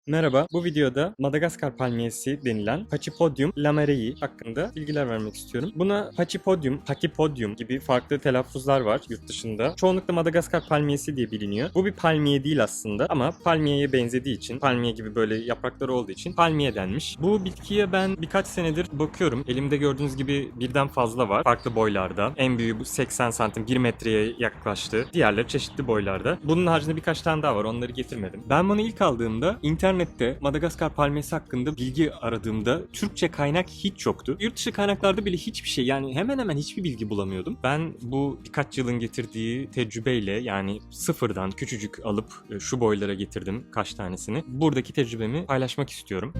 Merhaba, bu videoda Madagaskar palmiyesi denilen Pachypodium lamarei hakkında bilgiler vermek istiyorum. Buna Pachypodium gibi farklı telaffuzlar var yurt dışında. Çoğunlukla Madagaskar palmiyesi diye biliniyor. Bu bir palmiye değil aslında ama palmiyeye benzediği için, palmiye gibi böyle yaprakları olduğu için palmiye denmiş. Bu bitkiye ben birkaç senedir bakıyorum. Elimde gördüğünüz gibi birden fazla var. Farklı boylarda. En büyüğü bu 80 santim, 1 metreye yaklaştı. Diğerleri çeşitli boylarda. Bunun haricinde birkaç tane daha var. Onları getirmedim. Ben bunu ilk aldığımda İnternette Madagaskar palmiyesi hakkında bilgi aradığımda Türkçe kaynak hiç yoktu. Yurt dışı kaynaklarda bile hiçbir şey, yani hemen hemen hiçbir bilgi bulamıyordum. Ben bu birkaç yılın getirdiği tecrübeyle, yani sıfırdan küçücük alıp şu boylara getirdim kaç tanesini. Buradaki tecrübemi paylaşmak istiyorum.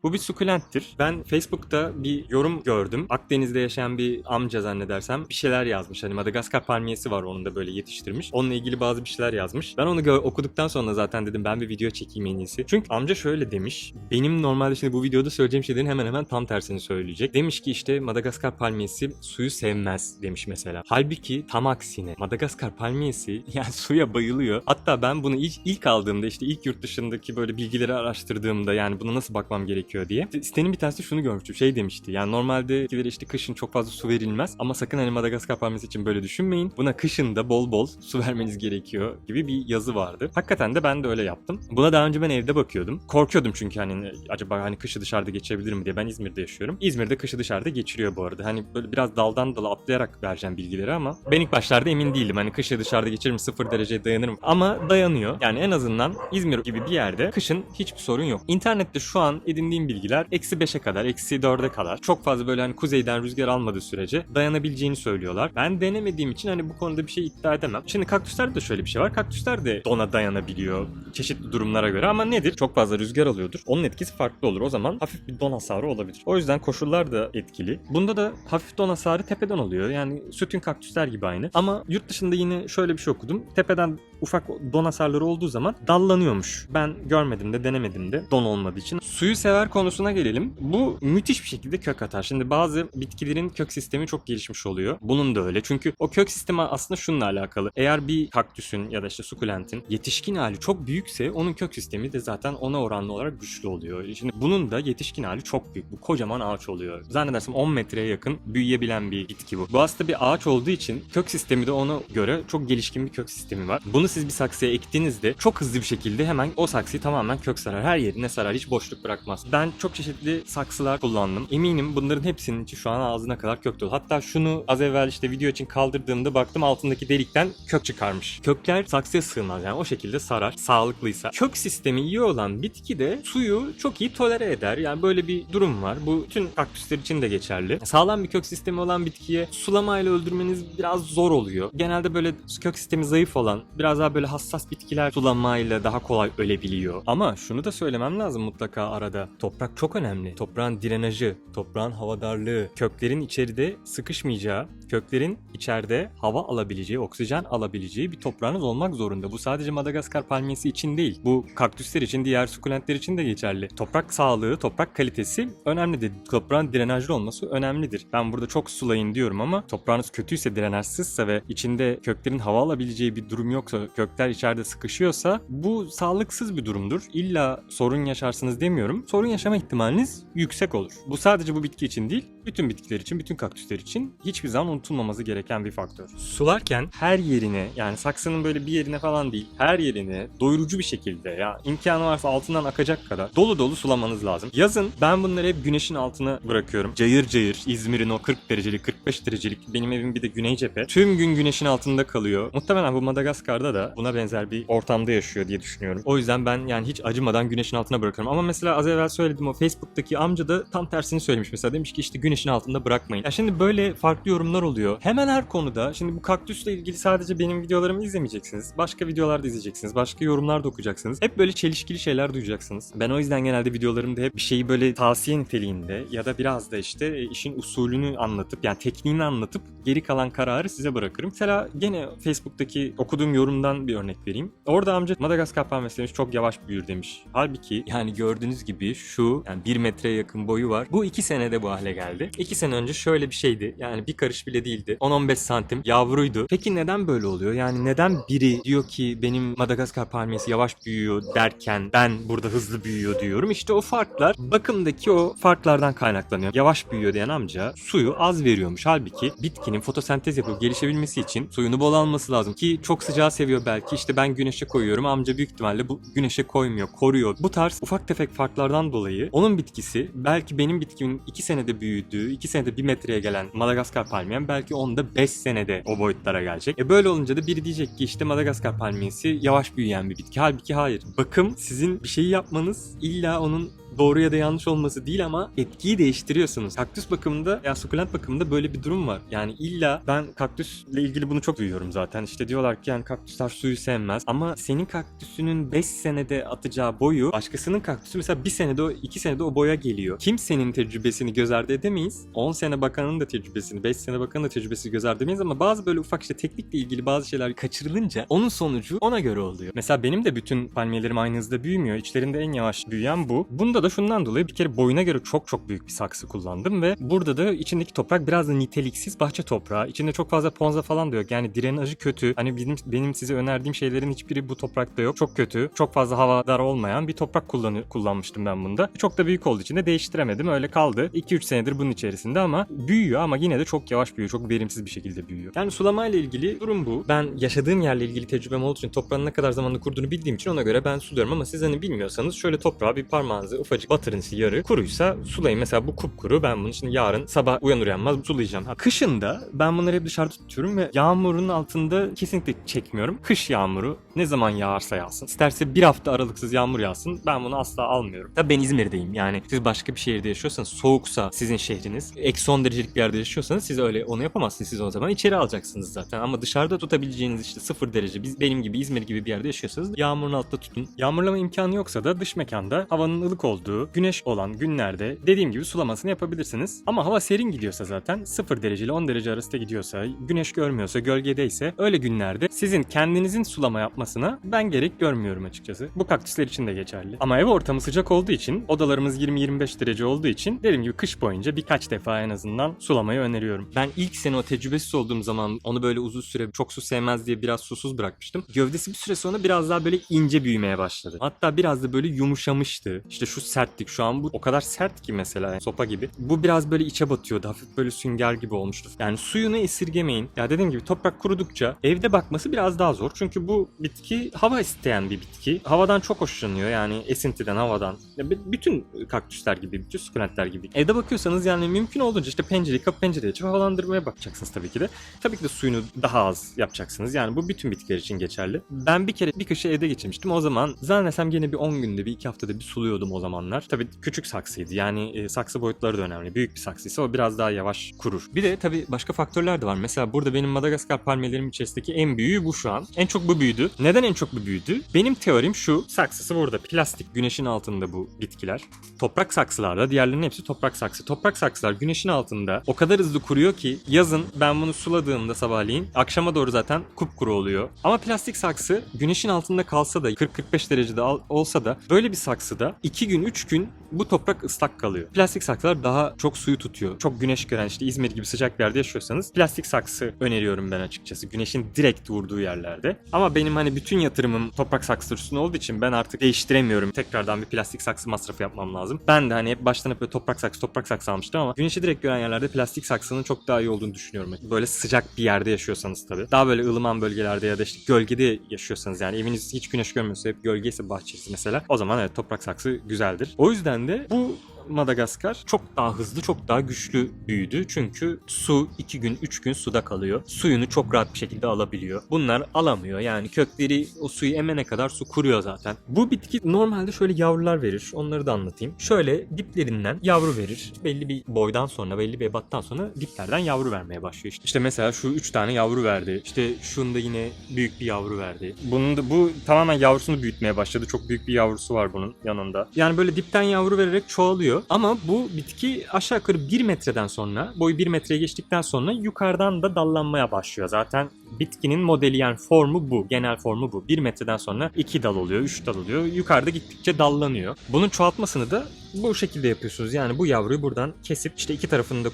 Bu bir sukulenttir. Ben Facebook'ta bir yorum gördüm. Akdeniz'de yaşayan bir amca zannedersem bir şeyler yazmış. Hani Madagaskar palmiyesi var, onun da böyle yetiştirmiş. Onunla ilgili bazı bir şeyler yazmış. Ben onu okuduktan sonra zaten dedim ben bir video çekeyim en iyisi. Çünkü amca şöyle demiş. Benim normalde şimdi bu videoda söyleyeceğim şeylerin hemen hemen tam tersini söyleyecek. Demiş ki işte Madagaskar palmiyesi suyu sevmez demiş mesela. Halbuki tam aksine Madagaskar palmiyesi yani suya bayılıyor. Hatta ben bunu ilk aldığımda, işte ilk yurt dışındaki böyle bilgileri araştırdığımda, yani buna nasıl bakmam gerekiyor diye. Sitenin bir tanesi şunu görmüştüm. Şey demişti. Yani normalde bitkilere işte kışın çok fazla su verilmez ama sakın hani Madagaskar palmiyesi için böyle düşünmeyin. Buna kışın da bol bol su vermeniz gerekiyor gibi bir yazı vardı. Hakikaten de ben de öyle yaptım. Buna daha önce ben evde bakıyordum. Korkuyordum çünkü hani acaba hani kışı dışarıda geçirebilir mi diye. Ben İzmir'de yaşıyorum. İzmir'de kışı dışarıda geçiriyor bu arada. Hani böyle biraz daldan dala atlayarak vereceğim bilgileri ama ben ilk başlarda emin değildim. Hani kışı dışarıda geçiririm, 0 dereceye dayanırım. Ama dayanıyor. Yani en azından İzmir gibi bir yerde kışın hiçbir sorun yok. İnternette şu an edindiğim bilgiler -5'e kadar, -4'e kadar çok fazla böyle hani kuzeyden rüzgar almadığı sürece dayanabileceğini söylüyorlar. Ben denemediğim için hani bu konuda bir şey iddia edemem. Şimdi kaktüslerde de şöyle bir şey var. Kaktüsler de dona dayanabiliyor çeşitli durumlara göre ama nedir? Çok fazla rüzgar alıyordur. Onun etkisi farklı olur. O zaman hafif bir don hasarı olabilir. O yüzden koşullar da etkili. Bunda da hafif don hasarı tepeden oluyor. Yani sütün kaktüsler gibi aynı. Ama yurt dışında yine şöyle bir şey okudum. Tepeden ufak don hasarları olduğu zaman dallanıyormuş. Ben görmedim de denemedim de don olmadığı için. Suyu sever konusuna gelelim. Bu müthiş bir şekilde kök atar. Şimdi bazı bitkilerin kök sistemi çok gelişmiş oluyor. Bunun da öyle. Çünkü o kök sistemi aslında şununla alakalı. Eğer bir kaktüsün ya da işte sukulentin yetişkin hali çok büyükse onun kök sistemi de zaten ona oranlı olarak güçlü oluyor. Şimdi bunun da yetişkin hali çok büyük. Bu kocaman ağaç oluyor. Zannedersem 10 metreye yakın büyüyebilen bir bitki bu. Bu aslında bir ağaç olduğu için kök sistemi de ona göre çok gelişkin bir kök sistemi var. Bunu siz bir saksıya ektiğinizde çok hızlı bir şekilde hemen o saksıyı tamamen kök sarar. Her yerine sarar. Hiç boşluk bırakmaz. Ben çok çeşitli saksılar kullandım. Eminim bunların hepsinin içi şu an ağzına kadar kök dolu. Hatta şunu az evvel işte video için kaldırdığımda baktım altındaki delikten kök çıkarmış. Kökler saksıya sığmaz, yani o şekilde sarar. Sağlıklıysa. Kök sistemi iyi olan bitki de suyu çok iyi tolere eder. Yani böyle bir durum var. Bu bütün kaktüsler için de geçerli. Sağlam bir kök sistemi olan bitkiye sulamayla öldürmeniz biraz zor oluyor. Genelde böyle kök sistemi zayıf olan, biraz daha böyle hassas bitkiler sulamayla daha kolay ölebiliyor. Ama şunu da söylemem lazım mutlaka arada. Toprak çok önemli. Toprağın drenajı, toprağın havadarlığı, köklerin içeride sıkışmayacağı, köklerin içeride hava alabileceği, oksijen alabileceği bir toprağınız olmak zorunda. Bu sadece Madagaskar palmiyesi için değil. Bu kaktüsler için, diğer sukulentler için de geçerli. Toprak sağlığı, toprak kalitesi önemlidir. Toprağın drenajlı olması önemlidir. Ben burada çok sulayın diyorum ama toprağınız kötüyse, drenajsızsa ve içinde köklerin hava alabileceği bir durum yoksa, kökler içeride sıkışıyorsa bu sağlıksız bir durumdur. İlla sorun yaşarsınız demiyorum. Sorun yaşama ihtimaliniz yüksek olur. Bu sadece bu bitki için değil, bütün bitkiler için, bütün kaktüsler için hiçbir zaman unutulmaması gereken bir faktör. Sularken her yerine, yani saksının böyle bir yerine falan değil, her yerine doyurucu bir şekilde, ya imkanı varsa altından akacak kadar dolu dolu sulamanız lazım. Yazın ben bunları hep güneşin altına bırakıyorum. Cayır cayır İzmir'in o 40 derecelik, 45 derecelik, benim evim bir de güney cephe. Tüm gün güneşin altında kalıyor. Muhtemelen bu Madagaskar'da da buna benzer bir ortamda yaşıyor diye düşünüyorum. O yüzden ben yani hiç acımadan güneşin altına bırakıyorum. Ama mesela az evvel söyledim, o Facebook'taki amca da tam tersini söylemiş mesela. Demiş ki işte güneşin altında bırakmayın. Ya şimdi böyle farklı yorumlar oluyor. Hemen her konuda. Şimdi bu kaktüsle ilgili sadece benim videolarımı izlemeyeceksiniz. Başka videolar da izleyeceksiniz. Başka yorumlar da okuyacaksınız. Hep böyle çelişkili şeyler duyacaksınız. Ben o yüzden genelde videolarımda hep bir şeyi böyle tavsiye niteliğinde ya da biraz da işte işin usulünü anlatıp, yani tekniğini anlatıp geri kalan kararı size bırakırım. Mesela gene Facebook'taki okuduğum yorumdan bir örnek vereyim. Orada amca Madagaskar palmiyesi çok yavaş büyür demiş. Halbuki yani gördüğünüz gibi şu, yani 1 metreye yakın boyu var. Bu 2 senede bu hale geldi. beri. 2 sene önce şöyle bir şeydi. Yani bir karış bile değildi. 10-15 santim yavruydu. Peki neden böyle oluyor? Yani neden biri diyor ki benim Madagaskar palmiyesi yavaş büyüyor derken ben burada hızlı büyüyor diyorum. İşte o farklar bakımdaki o farklardan kaynaklanıyor. Yavaş büyüyor diyen amca suyu az veriyormuş. Halbuki bitkinin fotosentez yapıp gelişebilmesi için suyunu bol alması lazım ki çok sıcağı seviyor belki. İşte ben güneşe koyuyorum. Amca büyük ihtimalle bu güneşe koymuyor, koruyor. Bu tarz ufak tefek farklardan dolayı onun bitkisi belki benim bitkimin 2 senede büyüdüğü, 2 senede 1 metreye gelen Madagaskar palmiyem belki onda 5 senede o boyutlara gelecek. Böyle olunca da biri diyecek ki işte Madagaskar palmiyesi yavaş büyüyen bir bitki. Halbuki hayır. Bakım sizin bir şeyi yapmanız illa onun doğru ya da yanlış olması değil ama etkiyi değiştiriyorsunuz. Kaktüs bakımında ya sukulent bakımında böyle bir durum var. Yani illa ben kaktüsle ilgili bunu çok duyuyorum zaten. İşte diyorlar ki yani kaktüsler suyu sevmez ama senin kaktüsünün 5 senede atacağı boyu başkasının kaktüsü mesela 1 senede o 2 senede o boya geliyor. Kimsenin tecrübesini göz ardı edemeyiz. 10 sene bakanın da tecrübesini, 5 sene bakanın da tecrübesini göz ardı edemeyiz ama bazı böyle ufak işte teknikle ilgili bazı şeyler kaçırılınca onun sonucu ona göre oluyor. Mesela benim de bütün palmiyelerim aynı hızda büyümüyor. İçlerinde en yavaş büyüyen bu. Bunda da şundan dolayı bir kere boyuna göre çok büyük bir saksı kullandım ve burada da içindeki toprak biraz da niteliksiz bahçe toprağı. İçinde çok fazla ponza falan da yok. Yani drenajı kötü. Hani benim size önerdiğim şeylerin hiçbiri bu toprakta yok. Çok kötü. Çok fazla havadar olmayan bir toprak kullanmıştım ben bunda. Çok da büyük olduğu için de değiştiremedim. Öyle kaldı. 2-3 senedir bunun içerisinde ama büyüyor ama yine de çok yavaş büyüyor. Çok verimsiz bir şekilde büyüyor. Yani sulamayla ilgili durum bu. Ben yaşadığım yerle ilgili tecrübem olduğu için toprağın ne kadar zamanda kurduğunu bildiğim için ona göre ben suluyorum ama siz hani bilmiyorsanız şöyle toprağa bir parmağınızı ufacık batırın, yarı kuruysa sulayın. Mesela bu kupkuru, ben bunu şimdi yarın sabah uyanır uyanmaz sulayacağım. Kışında ben bunları hep dışarıda tutuyorum ve yağmurun altında kesinlikle çekmiyorum. Kış yağmuru ne zaman yağarsa yağsın. İsterse bir hafta aralıksız yağmur yağsın. Ben bunu asla almıyorum. Tabii ben İzmir'deyim. Yani siz başka bir şehirde yaşıyorsanız, soğuksa sizin şehriniz, eksi 10 derecelik bir yerde yaşıyorsanız siz öyle onu yapamazsınız. Siz o zaman içeri alacaksınız zaten. Ama dışarıda tutabileceğiniz işte 0 derece, benim gibi İzmir gibi bir yerde yaşıyorsanız yağmurun altında tutun. Yağmurlama imkanı yoksa da dış mekanda havanın ılık olduğu, güneş olan günlerde dediğim gibi sulamasını yapabilirsiniz. Ama hava serin gidiyorsa zaten 0 derece ile 10 derece arasında gidiyorsa, güneş görmüyorsa, gölgedeyse öyle günlerde sizin kendinizin sulama yapmasına ben gerek görmüyorum açıkçası. Bu kaktüsler için de geçerli. Ama ev ortamı sıcak olduğu için, odalarımız 20-25 derece olduğu için dediğim gibi kış boyunca birkaç defa en azından sulamayı öneriyorum. Ben ilk sene o tecrübesiz olduğum zaman onu böyle uzun süre çok su sevmez diye biraz susuz bırakmıştım. Gövdesi bir süre sonra biraz daha böyle ince büyümeye başladı. Hatta biraz da böyle yumuşamıştı. İşte şu sertlik şu an bu o kadar sert ki mesela yani sopa gibi. Bu biraz böyle içe batıyordu. Hafif böyle sünger gibi olmuştu. Yani suyunu esirgemeyin. Ya dediğim gibi toprak kurudukça evde bakması biraz daha zor. Çünkü bu bitki hava isteyen bir bitki. Havadan çok hoşlanıyor. Yani esintiden, havadan. Ya bütün kaktüsler gibi, bütün sukulentler gibi. Evde bakıyorsanız yani mümkün olduğunca işte kapı pencereyi açıp havalandırmaya bakacaksınız tabii ki de. Tabii ki de suyunu daha az yapacaksınız. Yani bu bütün bitkiler için geçerli. Ben bir kere bir kışı evde geçirmiştim. O zaman zannedersem gene bir 10 günde, bir 2 haftada bir suluyordum o zamanlar. Tabii küçük saksıydı. Yani saksı boyutları da önemli. Büyük bir saksıysa o biraz daha yavaş kurur. Bir de tabii başka faktörler de var. Mesela burada benim Madagaskar palmiyelerimin içerisindeki en büyüğü bu şu an. En çok bu büyüdü. Neden en çok bu büyüdü? Benim teorim şu. Saksısı burada. Plastik. Güneşin altında bu bitkiler. Toprak saksılarda diğerlerinin hepsi toprak saksı. Toprak saksılar güneşin altında o kadar hızlı kuruyor ki yazın ben bunu suladığımda sabahleyin akşama doğru zaten kupkuru oluyor. Ama plastik saksı güneşin altında kalsa da 40-45 derecede olsa da böyle bir saksıda 2 gün 3 gün bu toprak ıslak kalıyor. Plastik saksılar daha çok suyu tutuyor. Çok güneş gören işte İzmir gibi sıcak bir yerde yaşıyorsanız plastik saksı öneriyorum ben açıkçası. Güneşin direkt vurduğu yerlerde. Ama benim hani bütün yatırımım toprak saksı üstüne olduğu için ben artık değiştiremiyorum. Tekrardan bir plastik saksı masrafı yapmam lazım. Ben de hani hep baştan hep böyle toprak saksı almıştım ama güneşi direkt gören yerlerde plastik saksının çok daha iyi olduğunu düşünüyorum. Böyle sıcak bir yerde yaşıyorsanız tabii. Daha böyle ılıman bölgelerde ya da işte gölgede yaşıyorsanız yani eviniz hiç güneş görmüyorsa hep gölgeyse bahçesi mesela o zaman evet toprak saksı güzeldir. O yüzden de bu Madagaskar çok daha hızlı, çok daha güçlü büyüdü. Çünkü su 2 gün, 3 gün suda kalıyor. Suyunu çok rahat bir şekilde alabiliyor. Bunlar alamıyor. Yani kökleri o suyu emene kadar su kuruyor zaten. Bu bitki normalde şöyle yavrular verir. Onları da anlatayım. Şöyle diplerinden yavru verir. Belli bir boydan sonra, belli bir ebattan sonra diplerden yavru vermeye başlıyor işte. İşte mesela şu 3 tane yavru verdi. İşte şunda yine büyük bir yavru verdi. Bunun da bu tamamen yavrusunu büyütmeye başladı. Çok büyük bir yavrusu var bunun yanında. Yani böyle dipten yavru vererek çoğalıyor. Ama bu bitki aşağı yukarı 1 metreden sonra, boyu 1 metreye geçtikten sonra yukarıdan da dallanmaya başlıyor. Zaten Bitkinin modeli yani formu bu. Genel formu bu. 1 metreden sonra 2 dal oluyor, 3 dal oluyor. Yukarıda gittikçe dallanıyor. Bunun çoğaltmasını da bu şekilde yapıyorsunuz. Yani bu yavruyu buradan kesip işte iki tarafını da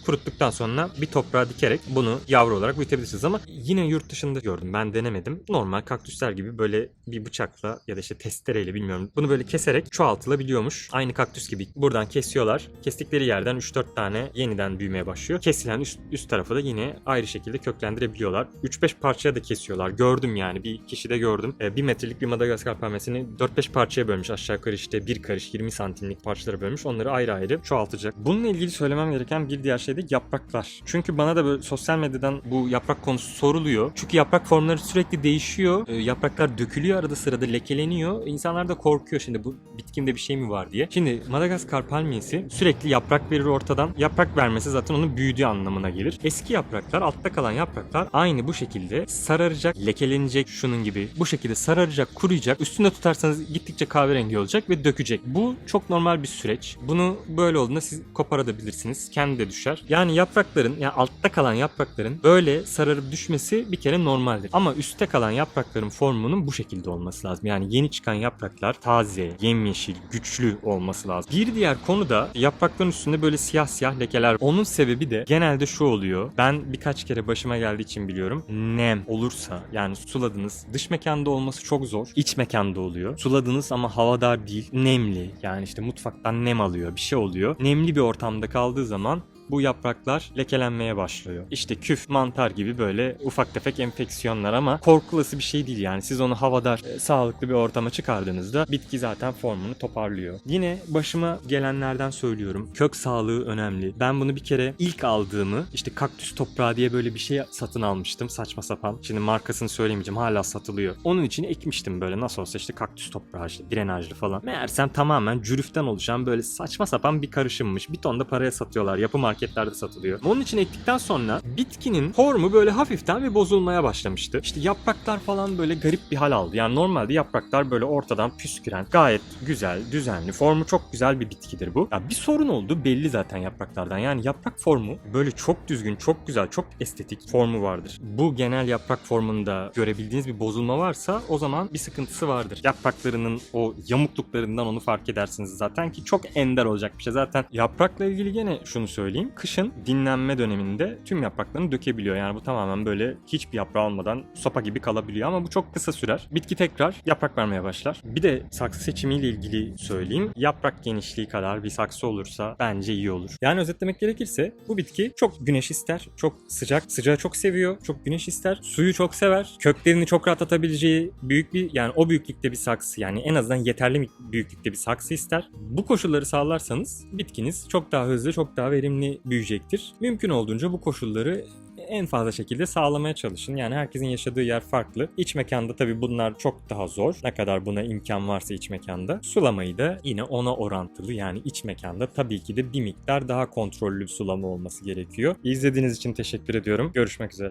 kuruttuktan sonra bir toprağa dikerek bunu yavru olarak büyütebilirsiniz. Ama yine yurt dışında gördüm. Ben denemedim. Normal kaktüsler gibi böyle bir bıçakla ya da işte testereyle bilmiyorum. Bunu böyle keserek çoğaltılabiliyormuş. Aynı kaktüs gibi. Buradan kesiyorlar. Kestikleri yerden 3-4 tane yeniden büyümeye başlıyor. Kesilen üst tarafı da yine ayrı şekilde köklendirebiliyorlar. 3-5 parçaya da kesiyorlar. Gördüm yani. Bir kişide gördüm. 1 metrelik bir Madagaskar palmiyesini 4-5 parçaya bölmüş. Aşağı yukarı işte bir karış 20 santimlik parçalara bölmüş. Onları ayrı ayrı çoğaltacak. Bununla ilgili söylemem gereken bir diğer şey de yapraklar. Çünkü bana da böyle sosyal medyadan bu yaprak konusu soruluyor. Çünkü yaprak formları sürekli değişiyor. Yapraklar dökülüyor arada sırada, lekeleniyor. İnsanlar da korkuyor şimdi bu bitkimde bir şey mi var diye. Şimdi Madagaskar palmiyesi sürekli yaprak verir ortadan. Yaprak vermesi zaten onun büyüdüğü anlamına gelir. Eski yapraklar, altta kalan yapraklar aynı bu şekilde sararacak, lekelenecek şunun gibi. Bu şekilde sararacak, kuruyacak. Üstünde tutarsanız gittikçe kahverengi olacak ve dökecek. Bu çok normal bir süreç. Bunu böyle olduğunda siz koparabilirsiniz. Kendi de düşer. Yani yaprakların, yani altta kalan yaprakların böyle sararıp düşmesi bir kere normaldir. Ama üstte kalan yaprakların formunun bu şekilde olması lazım. Yani yeni çıkan yapraklar taze, yemyeşil, güçlü olması lazım. Bir diğer konu da yaprakların üstünde böyle siyah siyah lekeler. Onun sebebi de genelde şu oluyor. Ben birkaç kere başıma geldiği için biliyorum. Nem olursa yani suladınız. Dış mekanda olması çok zor. İç mekanda oluyor. Suladınız ama havadar değil. Nemli. Yani işte mutfaktan nem alıyor. Bir şey oluyor. Nemli bir ortamda kaldığı zaman bu yapraklar lekelenmeye başlıyor. İşte küf, mantar gibi böyle ufak tefek enfeksiyonlar ama korkulası bir şey değil yani. Siz onu havadar, sağlıklı bir ortama çıkardığınızda bitki zaten formunu toparlıyor. Yine başıma gelenlerden söylüyorum. Kök sağlığı önemli. Ben bunu bir kere ilk aldığımı işte kaktüs toprağı diye böyle bir şey satın almıştım. Saçma sapan. Şimdi markasını söylemeyeceğim. Hala satılıyor. Onun için ekmiştim böyle nasıl olsa işte kaktüs toprağı işte drenajlı falan. Meğersem tamamen cürüften oluşan böyle saçma sapan bir karışımmış. Bir ton da paraya satıyorlar. Yapı marketlerde satılıyor. Onun için ektikten sonra bitkinin formu böyle hafiften bir bozulmaya başlamıştı. İşte yapraklar falan böyle garip bir hal aldı. Yani normalde yapraklar böyle ortadan püsküren, gayet güzel, düzenli, formu çok güzel bir bitkidir bu. Ya bir sorun oldu belli zaten yapraklardan. Yani yaprak formu böyle çok düzgün, çok güzel, çok estetik formu vardır. Bu genel yaprak formunda görebildiğiniz bir bozulma varsa o zaman bir sıkıntısı vardır. Yapraklarının o yamukluklarından onu fark edersiniz zaten ki çok ender olacak bir şey. Zaten yaprakla ilgili gene şunu söyleyeyim. Kışın dinlenme döneminde tüm yapraklarını dökebiliyor. Yani bu tamamen böyle hiçbir yaprağı olmadan sopa gibi kalabiliyor ama bu çok kısa sürer. Bitki tekrar yaprak vermeye başlar. Bir de saksı seçimiyle ilgili söyleyeyim. Yaprak genişliği kadar bir saksı olursa bence iyi olur. Yani özetlemek gerekirse bu bitki çok güneş ister. Çok sıcak. Sıcağı çok seviyor. Çok güneş ister. Suyu çok sever. Köklerini çok rahat atabileceği büyük bir yani o büyüklükte bir saksı yani en azından yeterli büyüklükte bir saksı ister. Bu koşulları sağlarsanız bitkiniz çok daha hızlı, çok daha verimli büyüyecektir. Mümkün olduğunca bu koşulları en fazla şekilde sağlamaya çalışın. Yani herkesin yaşadığı yer farklı. İç mekanda tabii bunlar çok daha zor. Ne kadar buna imkan varsa iç mekanda. Sulamayı da yine ona orantılı. Yani iç mekanda tabii ki de bir miktar daha kontrollü bir sulama olması gerekiyor. İzlediğiniz için teşekkür ediyorum. Görüşmek üzere.